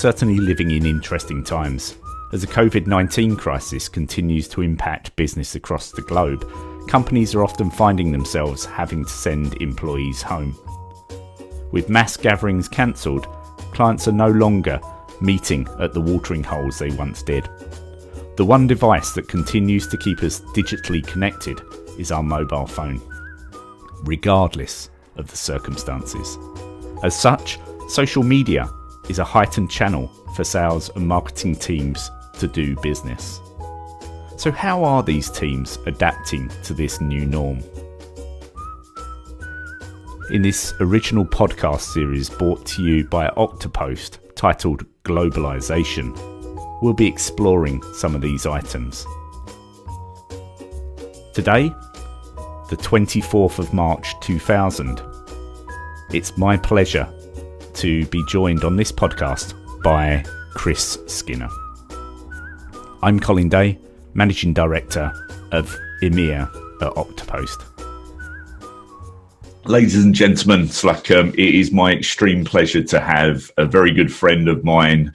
certainly living in interesting times. As the COVID-19 crisis continues to impact business across the globe, companies are often finding themselves having to send employees home. With mass gatherings cancelled, clients are no longer meeting at the watering holes they once did. The one device that continues to keep us digitally connected is our mobile phone, regardless of the circumstances. As such, social media is a heightened channel for sales and marketing teams to do business. So how are these teams adapting to this new norm? In this original podcast series brought to you by Oktopost, titled Globalization, we'll be exploring some of these items. Today, the 24th of March 2000, it's my pleasure to be joined on this podcast by Chris Skinner. I'm Colin Day, Managing Director of EMEA at Oktopost. Ladies and gentlemen, it is my extreme pleasure to have a very good friend of mine,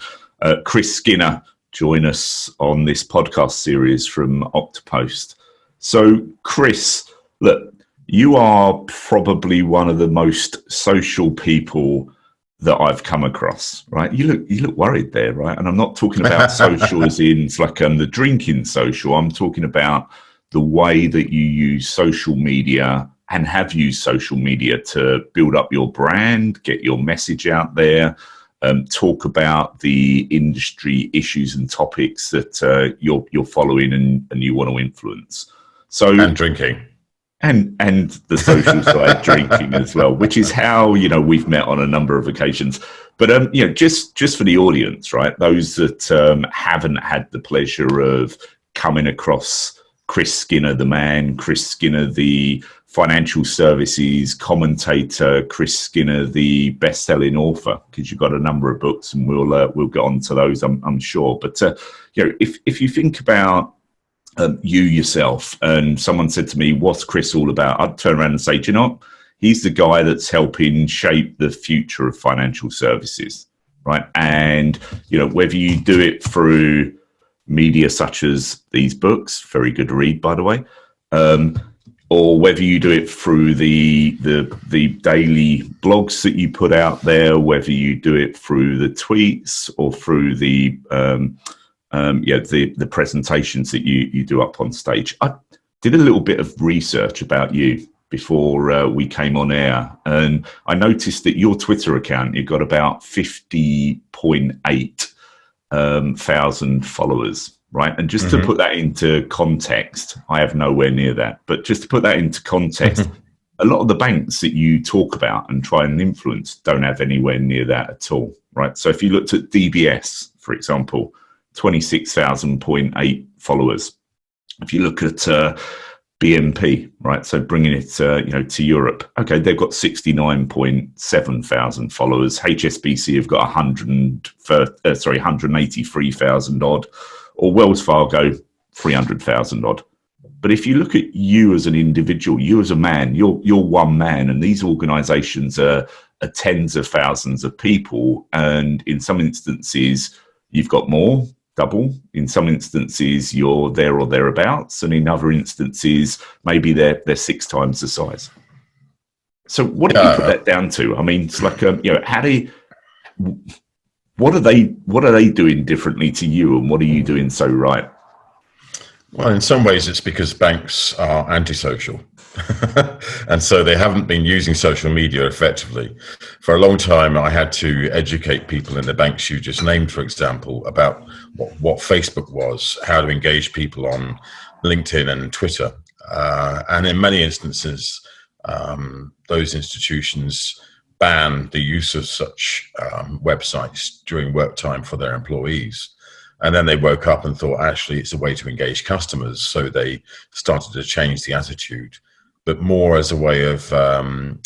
Chris Skinner, join us on this podcast series from Oktopost. So, Chris, look, you are probably one of the most social people that I've come across, right? You look worried there, right? And I'm not talking about social as in the drinking social. I'm talking about the way that you use social media and have used social media to build up your brand, get your message out there, talk about the industry issues and topics that you're following and you want to influence. And drinking. And the social side, drinking as well, which is how, we've met on a number of occasions. But, just for the audience, right, those that haven't had the pleasure of coming across Chris Skinner, the man, Chris Skinner, the financial services commentator, Chris Skinner, the best-selling author, because you've got a number of books, and we'll get on to those, I'm sure. But if you think about you yourself, and someone said to me, "What's Chris all about?" I'd turn around and say, "Do you know what? He's the guy that's helping shape the future of financial services, right?" And whether you do it through media such as these books, very good read, by the way, or whether you do it through the daily blogs that you put out there, whether you do it through the tweets or through the presentations that you do up on stage. I did a little bit of research about you before we came on air, and I noticed that your Twitter account, you've got about 50.8 thousand followers. Right. And just to put that into context, I have nowhere near that. But just to put that into context, a lot of the banks that you talk about and try and influence don't have anywhere near that at all. Right. So if you looked at DBS, for example, 26,000.8 followers. If you look at BNP, right, so bringing it to Europe, okay, they've got 69.7 thousand followers. HSBC have got 183,000 odd, or Wells Fargo 300,000 odd. But if you look at you as an individual, you as a man, you're one man, and these organisations are tens of thousands of people, and in some instances you've got more. Double. In some instances, you're there or thereabouts, and in other instances, maybe they're 6 times the size. So, what do you put that down to? I mean, it's like what are they doing differently to you, and what are you doing so right? Well, in some ways, it's because banks are antisocial. And so they haven't been using social media effectively. For a long time, I had to educate people in the banks you just named, for example, about what Facebook was, how to engage people on LinkedIn and Twitter. And in many instances, those institutions ban the use of such websites during work time for their employees. And then they woke up and thought, actually, it's a way to engage customers. So they started to change the attitude, but more as a way of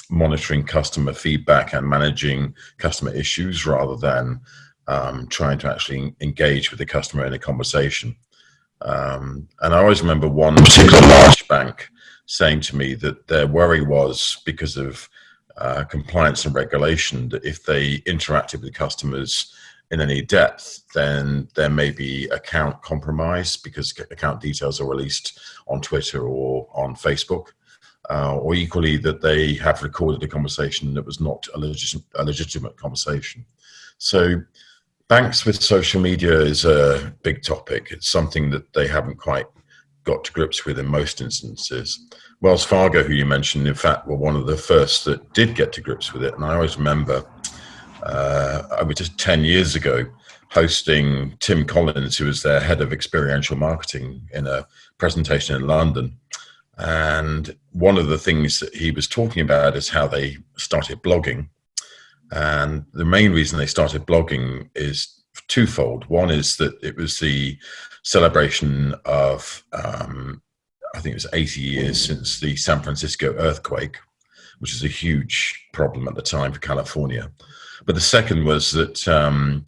monitoring customer feedback and managing customer issues rather than trying to actually engage with the customer in a conversation. And I always remember one particular large bank saying to me that their worry was because of compliance and regulation, that if they interacted with customers in any depth, then there may be account compromise because account details are released on Twitter or on Facebook, or equally that they have recorded a conversation that was not a legitimate conversation. So banks with social media is a big topic. It's something that they haven't quite got to grips with in most instances. Wells Fargo, who you mentioned, in fact, were one of the first that did get to grips with it. And I always remember, I was just 10 years ago, hosting Tim Collins, who was their head of experiential marketing, in a presentation in London. And one of the things that he was talking about is how they started blogging. And the main reason they started blogging is twofold. One is that it was the celebration of, I think it was 80 years since the San Francisco earthquake, which is a huge problem at the time for California. But the second was that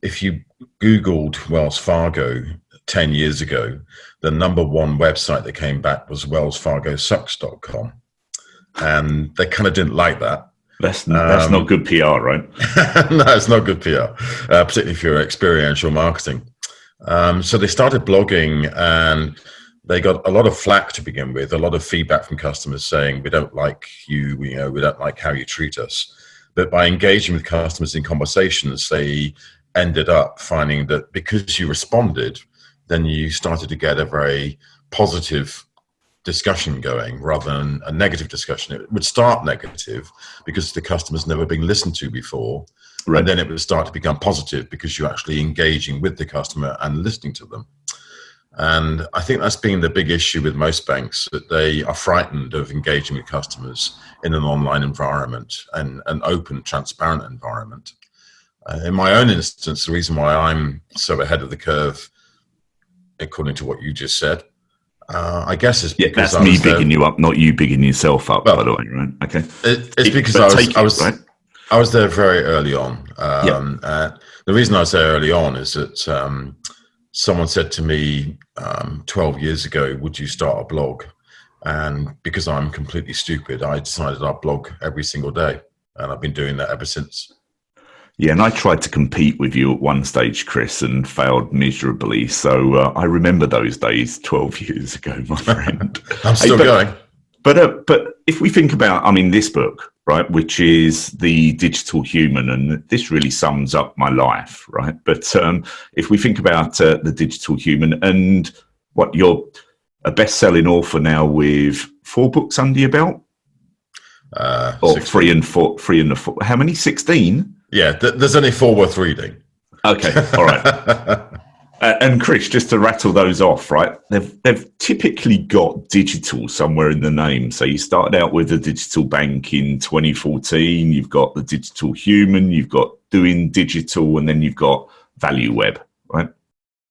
if you Googled Wells Fargo 10 years ago, the number one website that came back was wellsfargosucks.com. And they kind of didn't like that. That's not good PR, right? No, it's not good PR, particularly if you're experiential marketing. So they started blogging, and they got a lot of flack to begin with, a lot of feedback from customers saying, we don't like you, we don't like how you treat us. But by engaging with customers in conversations, they ended up finding that because you responded, then you started to get a very positive discussion going rather than a negative discussion. It would start negative because the customer's never been listened to before. Right. And then it would start to become positive because you're actually engaging with the customer and listening to them. And I think that's been the big issue with most banks, that they are frightened of engaging with customers in an online environment and an open, transparent environment. In my own instance, the reason why I'm so ahead of the curve, according to what you just said, I guess is because that's me bigging you up, not you bigging yourself up. Well, by the way, right? Okay, it's because I was there very early on. The reason I was there early on is that someone said to me 12 years ago, "Would you start a blog?" And because I'm completely stupid, I decided I'd blog every single day, and I've been doing that ever since. Yeah, and I tried to compete with you at one stage, Chris, and failed miserably. So I remember those days 12 years ago, my friend. I'm still going. But if we think about, this book, right, which is The Digital Human, and this really sums up my life, right? But if we think about The Digital Human, and what, you're a best-selling author now with 4 books under your belt? Or 3 and 4, how many? 16? Yeah, there's only 4 worth reading. Okay, all right. And Chris, just to rattle those off, right? They've typically got digital somewhere in the name. So you started out with the digital bank in 2014. You've got the digital human. You've got doing digital, and then you've got value web, right?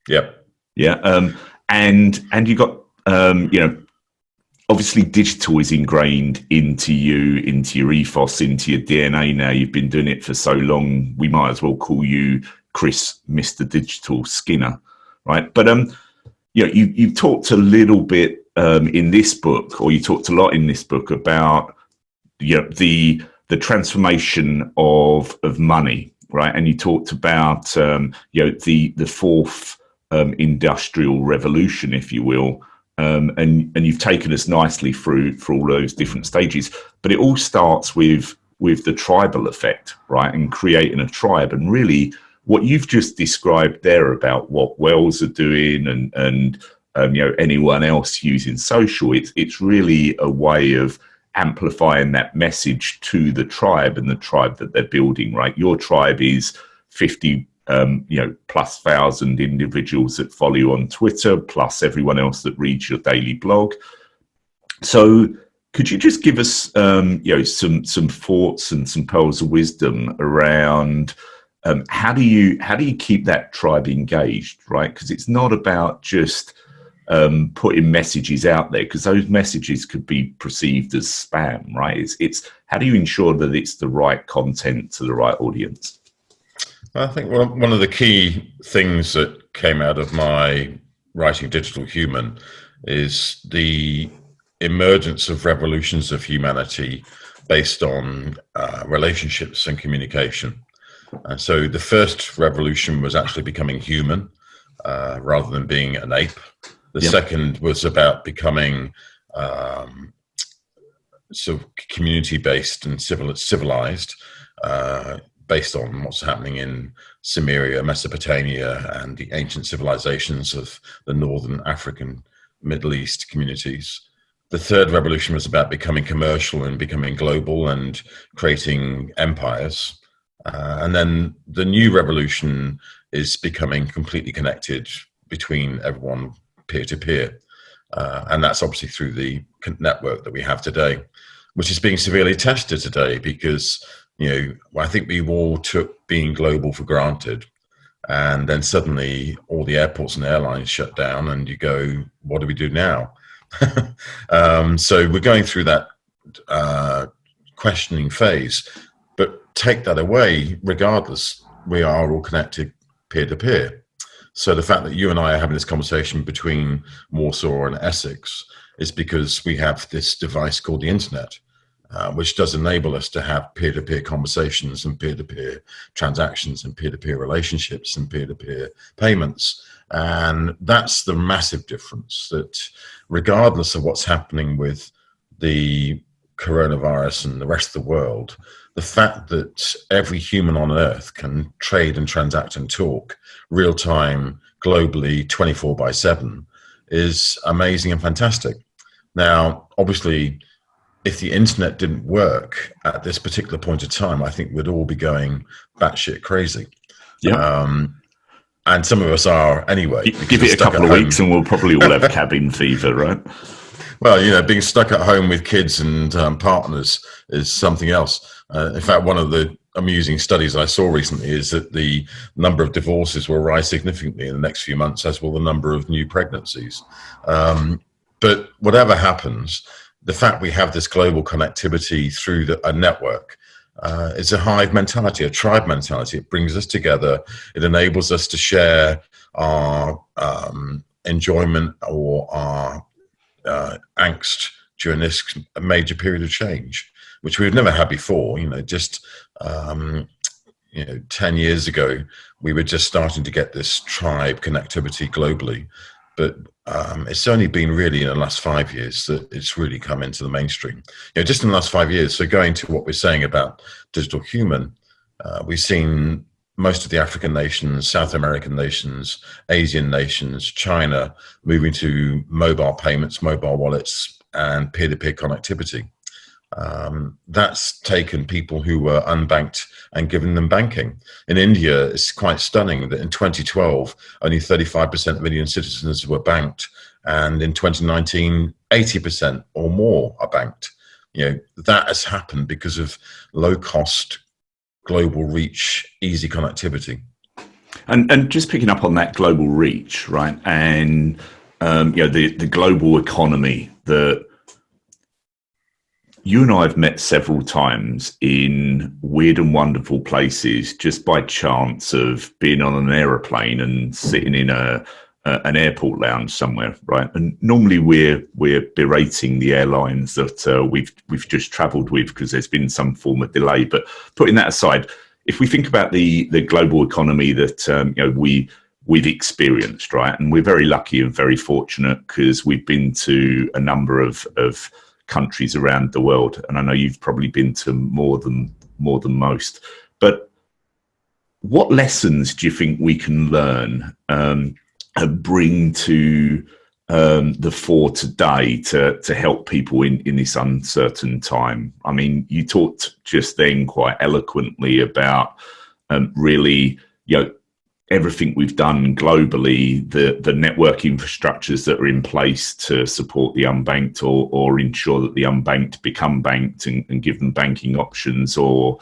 Yep. Yeah. And you got obviously digital is ingrained into you, into your ethos, into your DNA now. You've been doing it for so long, we might as well call you Chris, Mr. Digital Skinner, right? But you've talked a little bit in this book, or you talked a lot in this book about the transformation of money, right? And you talked about the fourth industrial revolution, if you will. And you've taken us nicely through all those different stages, but it all starts with the tribal effect, right? And creating a tribe. And really what you've just described there about what Wells are doing and anyone else using social, it's really a way of amplifying that message to the tribe and the tribe that they're building, right? Your tribe is 50 plus 1,000 individuals that follow you on Twitter, plus everyone else that reads your daily blog. So could you just give us some thoughts and some pearls of wisdom around how do you keep that tribe engaged, right? Because it's not about just putting messages out there, because those messages could be perceived as spam, right? It's how do you ensure that it's the right content to the right audience? I think one of the key things that came out of my writing Digital Human is the emergence of revolutions of humanity based on relationships and communication. So the first revolution was actually becoming human rather than being an ape. The second was about becoming sort of community-based and civilized, based on what's happening in Sumeria, Mesopotamia, and the ancient civilizations of the northern African, Middle East communities. The third revolution was about becoming commercial and becoming global and creating empires. And then the new revolution is becoming completely connected between everyone peer-to-peer. And that's obviously through the network that we have today, which is being severely tested today because, I think we all took being global for granted. And then suddenly all the airports and airlines shut down and you go, what do we do now? So we're going through that questioning phase. But take that away, regardless, we are all connected peer-to-peer. So the fact that you and I are having this conversation between Warsaw and Essex is because we have this device called the internet, which does enable us to have peer-to-peer conversations and peer-to-peer transactions and peer-to-peer relationships and peer-to-peer payments. And that's the massive difference, that regardless of what's happening with the coronavirus and the rest of the world, the fact that every human on earth can trade and transact and talk real time, globally, 24/7 is amazing and fantastic. Now, obviously, if the internet didn't work at this particular point of time, I think we'd all be going batshit crazy. And some of us are anyway. Give it a couple of weeks and we'll probably all have cabin fever, right? Well, being stuck at home with kids and partners is something else. In fact, one of the amusing studies I saw recently is that the number of divorces will rise significantly in the next few months, as will the number of new pregnancies. But whatever happens, the fact we have this global connectivity through a network is a hive mentality, a tribe mentality. It brings us together. It enables us to share our enjoyment or our angst during this major period of change, which we've never had before. 10 years ago, we were just starting to get this tribe connectivity globally, but it's only been really in the last 5 years that it's really come into the mainstream. Just in the last 5 years. So going to what we're saying about digital human, we've seen most of the African nations, South American nations, Asian nations, China moving to mobile payments, mobile wallets, and peer-to-peer connectivity. That's taken people who were unbanked and given them banking. In India, it's quite stunning that in 2012, only 35% of Indian citizens were banked. And in 2019, 80% or more are banked. That has happened because of low-cost, global reach, easy connectivity. And just picking up on that global reach, right? And the global economy that you and I have met several times in weird and wonderful places just by chance of being on an aeroplane and sitting in an airport lounge somewhere, right? And normally we're berating the airlines that we've just travelled with because there's been some form of delay. But putting that aside, if we think about the global economy that we've experienced, right, and we're very lucky and very fortunate because we've been to a number of countries around the world, and I know you've probably been to more than most. But what lessons do you think we can learn and bring to the fore today to help people in this uncertain time? I mean, you talked just then quite eloquently about really, everything we've done globally, the network infrastructures that are in place to support the unbanked or ensure that the unbanked become banked and give them banking options, or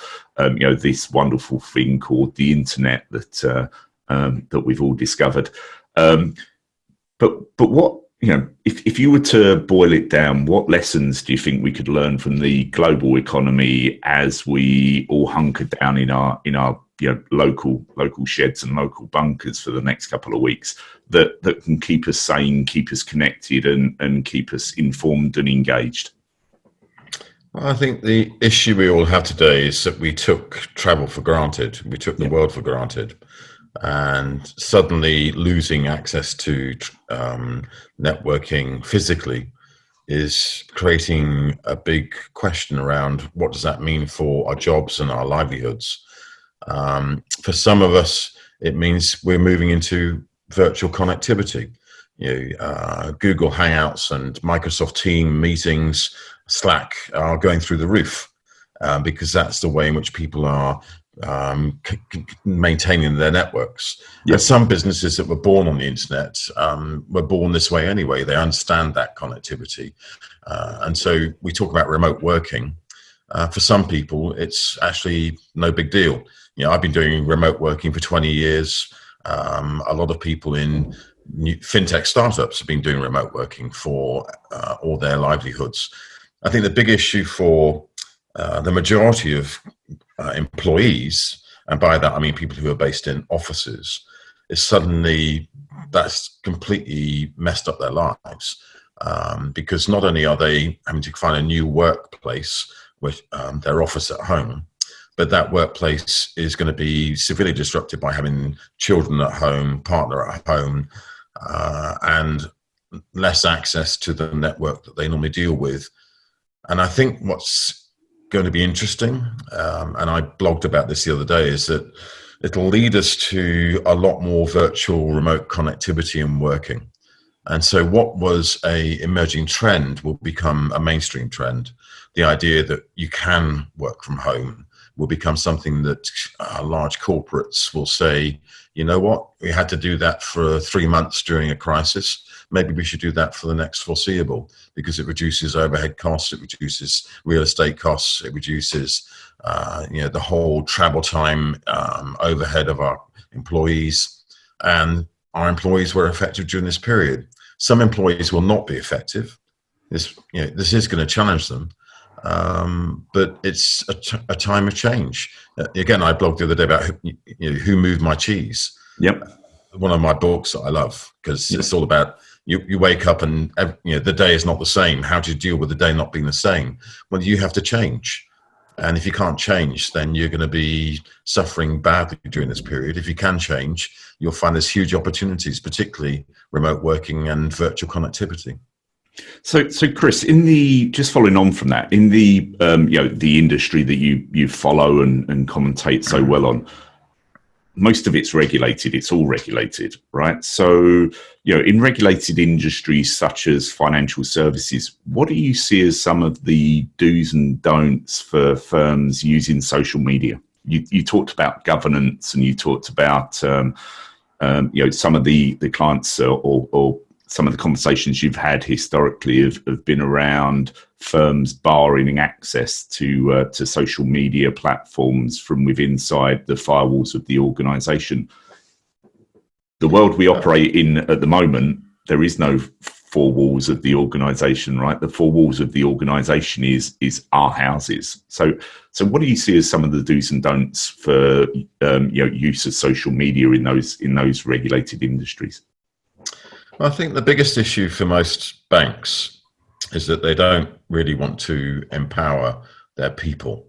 this wonderful thing called the internet that we've all discovered. But what, if you were to boil it down, what lessons do you think we could learn from the global economy as we all hunker down in our local sheds and local bunkers for the next couple of weeks that can keep us sane, keep us connected, and keep us informed and engaged? Well, I think the issue we all have today is that we took travel for granted. We took the world for granted. And suddenly losing access to networking physically is creating a big question around what does that mean for our jobs and our livelihoods. For some of us, it means we're moving into virtual connectivity. Google Hangouts and Microsoft Team meetings, Slack are going through the roof because that's the way in which people are maintaining their networks. Yep. And some businesses that were born on the internet were born this way anyway. They understand that connectivity. And so we talk about remote working. For some people, it's actually no big deal. I've been doing remote working for 20 years. A lot of people in fintech startups have been doing remote working for all their livelihoods. I think the big issue for the majority of employees, and by that I mean people who are based in offices, is suddenly that's completely messed up their lives, because not only are they having to find a new workplace with their office at home, but that workplace is going to be severely disrupted by having children at home, partner at home, and less access to the network that they normally deal with. And I think what's going to be interesting, and I blogged about this the other day, is that it'll lead us to a lot more virtual remote connectivity and working. And so what was a emerging trend will become a mainstream trend. The idea that you can work from home will become something that large corporates will say, you know what, we had to do that for 3 months during a crisis. Maybe we should do that for the next foreseeable, because it reduces overhead costs, it reduces real estate costs, it reduces the whole travel time overhead of our employees. And our employees were effective during this period. Some employees will not be effective. This is going to challenge them. But it's a time of change. Again, I blogged the other day about who moved my cheese. Yep. One of my books that I love, because it's all about you wake up and the day is not the same. How do you deal with the day not being the same? Well, you have to change. And if you can't change, then you're going to be suffering badly during this period. If you can change, you'll find there's huge opportunities, particularly remote working and virtual connectivity. So Chris, just following on from that, in the the industry that you follow and commentate so well on, most of it's regulated. It's all regulated, right? So in regulated industries such as financial services, what do you see as some of the do's and don'ts for firms using social media? You talked about governance, and you talked about some of the clients or some of the conversations you've had historically have been around firms barring access to social media platforms from within inside the firewalls of the organisation. The world we operate in at the moment, there is no four walls of the organisation, right? The four walls of the organisation is our houses. So what do you see as some of the do's and don'ts for use of social media in those regulated industries? I think the biggest issue for most banks is that they don't really want to empower their people.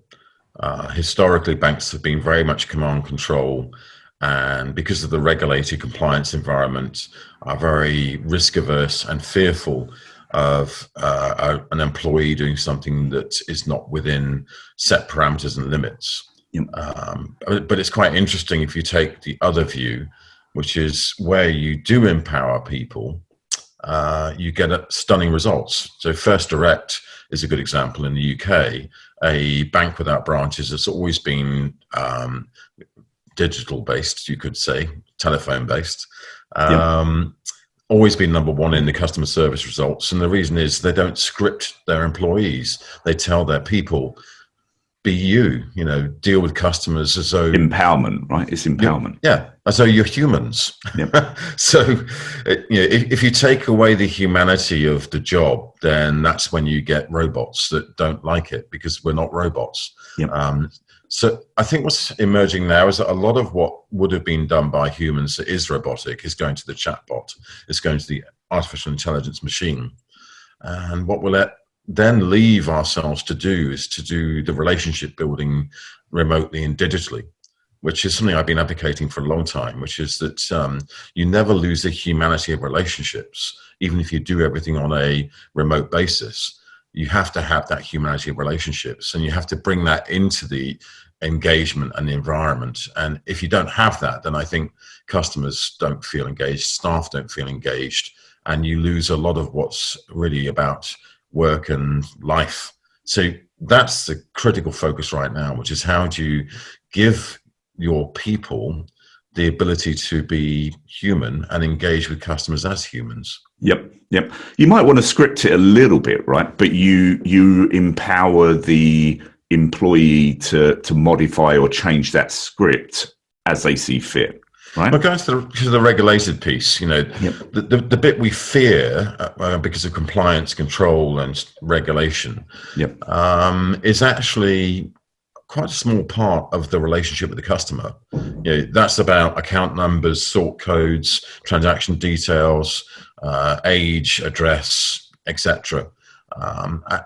Historically, banks have been very much command control, and because of the regulated compliance environment, are very risk averse and fearful of an employee doing something that is not within set parameters and limits. Yep. But it's quite interesting if you take the other view, which is where you do empower people, you get stunning results. So First Direct is a good example in the UK, a bank without branches that's always been digital based, you could say, telephone based, always been number one in the customer service results. And the reason is they don't script their employees. They tell their people, be deal with customers as though empowerment, right? It's empowerment. Yeah, as though you're humans. Yep. So, if you take away the humanity of the job, then that's when you get robots that don't like it, because we're not robots. Yep. So I think what's emerging now is that a lot of what would have been done by humans that is robotic is going to the chatbot, is going to the artificial intelligence machine. And what will then leave ourselves to do is to do the relationship building remotely and digitally, which is something I've been advocating for a long time, which is that you never lose the humanity of relationships, even if you do everything on a remote basis. You have to have that humanity of relationships, and you have to bring that into the engagement and the environment. And if you don't have that, then I think customers don't feel engaged, staff don't feel engaged, and you lose a lot of what's really about work and life. So that's the critical focus right now, which is how do you give your people the ability to be human and engage with customers as humans. Yep. You might want to script it a little bit, right? But you empower the employee to modify or change that script as they see fit, right? Well, going to the regulated piece, the bit we fear because of compliance, control, and regulation, is actually quite a small part of the relationship with the customer. That's about account numbers, sort codes, transaction details, age, address, etc.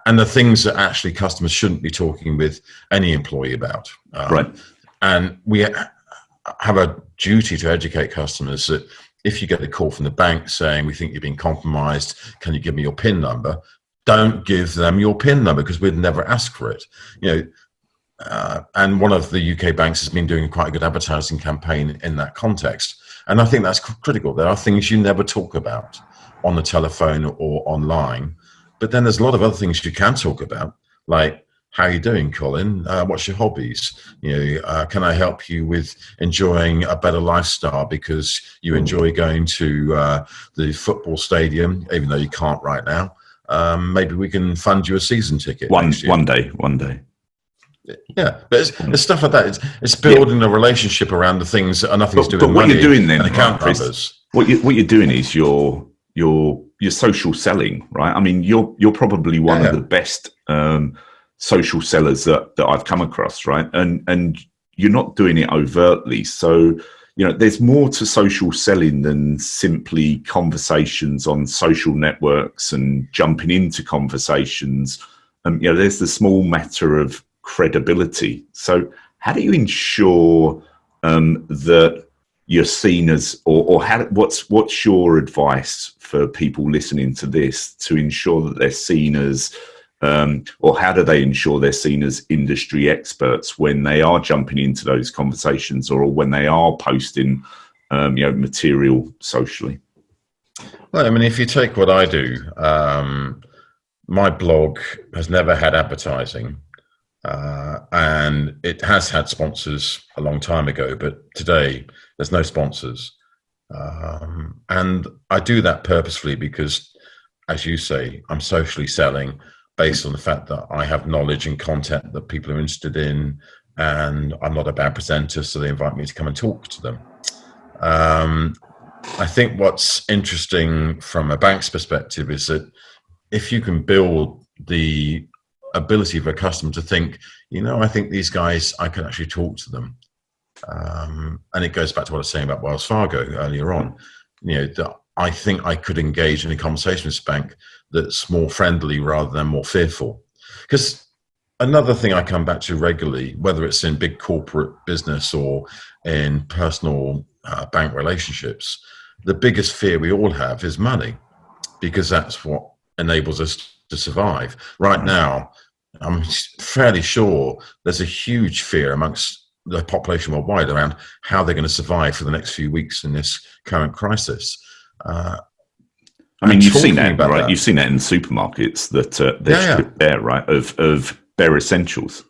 And the things that actually customers shouldn't be talking with any employee about. Right. And we have a duty to educate customers that if you get a call from the bank saying, we think you've been compromised, can you give me your PIN number? Don't give them your PIN number, because we'd never ask for it. And one of the UK banks has been doing quite a good advertising campaign in that context. And I think that's critical. There are things you never talk about on the telephone or online, but then there's a lot of other things you can talk about, like, how are you doing, Colin? What's your hobbies? Can I help you with enjoying a better lifestyle because you enjoy going to the football stadium, even though you can't right now? Maybe we can fund you a season ticket. One day. Yeah, but it's stuff like that. It's building a relationship around the things that are nothing to do with what money you're doing then, and account Chris, numbers. What you're doing is you're social selling, right? I mean, you're probably one of the best social sellers that I've come across, right? And you're not doing it overtly. So, there's more to social selling than simply conversations on social networks and jumping into conversations. There's the small matter of credibility. So how do you ensure that you're seen as, or what's your advice for people listening to this to ensure that they're seen as, or how do they ensure they're seen as industry experts when they are jumping into those conversations, or when they are posting, material socially? Well, I mean, if you take what I do, my blog has never had advertising. And it has had sponsors a long time ago, but today there's no sponsors. And I do that purposefully because, as you say, I'm socially selling based on the fact that I have knowledge and content that people are interested in, and I'm not a bad presenter, so they invite me to come and talk to them. I think what's interesting from a bank's perspective is that if you can build the ability of a customer to think, I think these guys, I can actually talk to them. And it goes back to what I was saying about Wells Fargo earlier on, that I think I could engage in a conversation with this bank that's more friendly rather than more fearful. Because another thing I come back to regularly, whether it's in big corporate business or in personal bank relationships, the biggest fear we all have is money, because that's what enables us to survive. Right now, I'm fairly sure there's a huge fear amongst the population worldwide around how they're going to survive for the next few weeks in this current crisis. I mean, you've seen that, right? That. You've seen that in supermarkets that they're stripped bare, right, of bare essentials,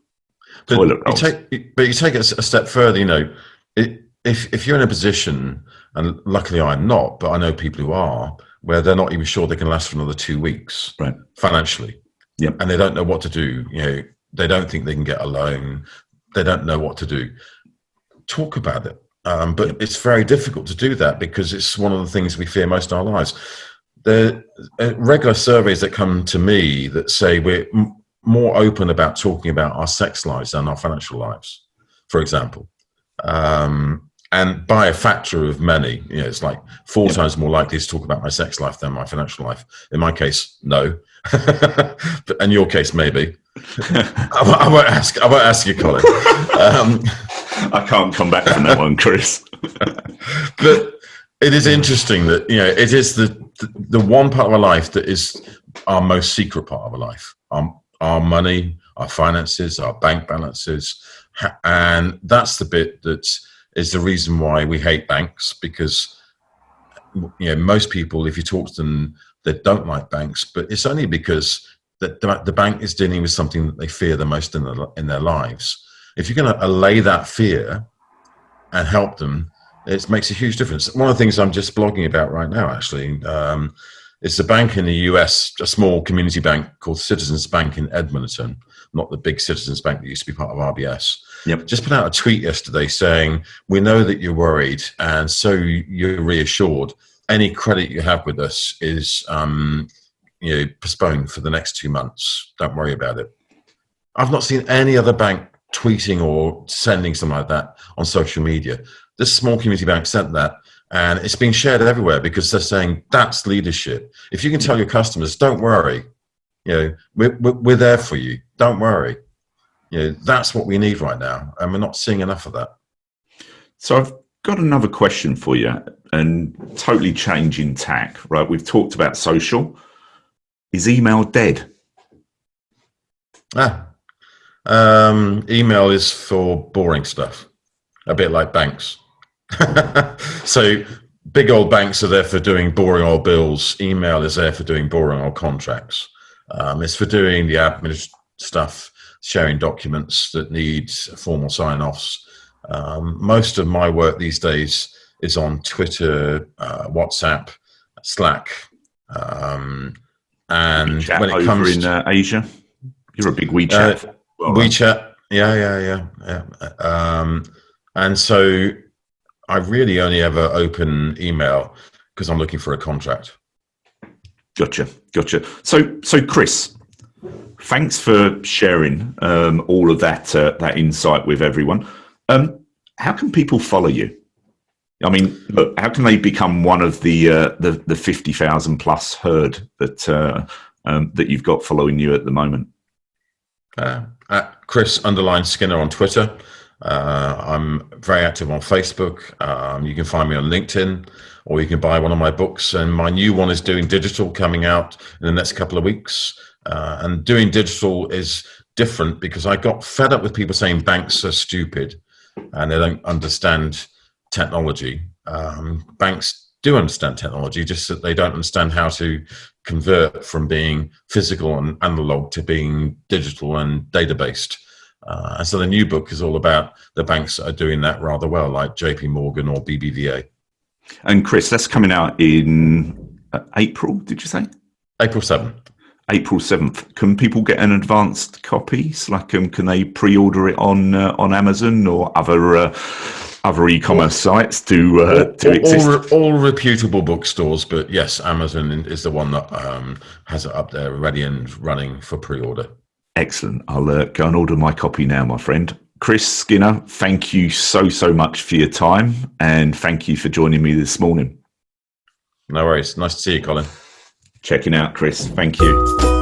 toilet rolls. But you take it a step further. If you're in a position, and luckily I'm not, but I know people who are, where they're not even sure they can last for another 2 weeks, right, financially. Yeah, and they don't know what to do. They don't think they can get a loan. They don't know what to do. Talk about it, but it's very difficult to do that because it's one of the things we fear most in our lives. The regular surveys that come to me that say we're more open about talking about our sex lives than our financial lives, for example, and by a factor of many. It's like 4 times more likely to talk about my sex life than my financial life. In my case, no. But in your case, maybe. I won't ask. I won't ask you, Colin. I can't come back from that one, Chris. But it is interesting that it is the one part of our life that is our most secret part of our life. Our money, our finances, our bank balances, and that's the bit that is the reason why we hate banks, because most people, if you talk to them, they don't like banks, but it's only because the bank is dealing with something that they fear the most in their lives. If you're going to allay that fear and help them, it makes a huge difference. One of the things I'm just blogging about right now, actually, is a bank in the US, a small community bank called Citizens Bank in Edmonton, not the big Citizens Bank that used to be part of RBS. Yep. Just put out a tweet yesterday saying, we know that you're worried, and so you're reassured. Any credit you have with us is postponed for the next 2 months. Don't worry about it. I've not seen any other bank tweeting or sending something like that on social media. This small community bank sent that, and it's been shared everywhere because they're saying that's leadership. If you can tell your customers, don't worry, we're there for you. Don't worry. That's what we need right now, and we're not seeing enough of that. So I've got another question for you, and totally changing tack, right? We've talked about social. Is email dead? Email is for boring stuff, a bit like banks. So big old banks are there for doing boring old bills. Email is there for doing boring old contracts. It's for doing the admin stuff, sharing documents that need formal sign-offs. Most of my work these days is on Twitter, WhatsApp, Slack, and WeChat when it over comes in Asia, you're a big WeChat. WeChat, yeah. And so I really only ever open email because I'm looking for a contract. Gotcha. So Chris, thanks for sharing all of that insight with everyone. How can people follow you? I mean, look, how can they become one of the 50,000 plus herd that you've got following you at the moment? At Chris_Skinner on Twitter. I'm very active on Facebook. You can find me on LinkedIn, or you can buy one of my books. And my new one is Doing Digital, coming out in the next couple of weeks. And Doing Digital is different because I got fed up with people saying banks are stupid and they don't understand technology. Banks do understand technology, just that they don't understand how to convert from being physical and analog to being digital and data-based. And so the new book is all about the banks that are doing that rather well, like JP Morgan or BBVA. And Chris, that's coming out in April, did you say? April 7th. April 7th. Can people get an advanced copy? Like, can they pre-order it on Amazon or other e-commerce sites to exist? All reputable bookstores, but yes, Amazon is the one that has it up there ready and running for pre-order. Excellent. I'll go and order my copy now, my friend. Chris Skinner, thank you so much for your time, and thank you for joining me this morning. No worries. Nice to see you, Colin. Checking out, Chris. Thank you.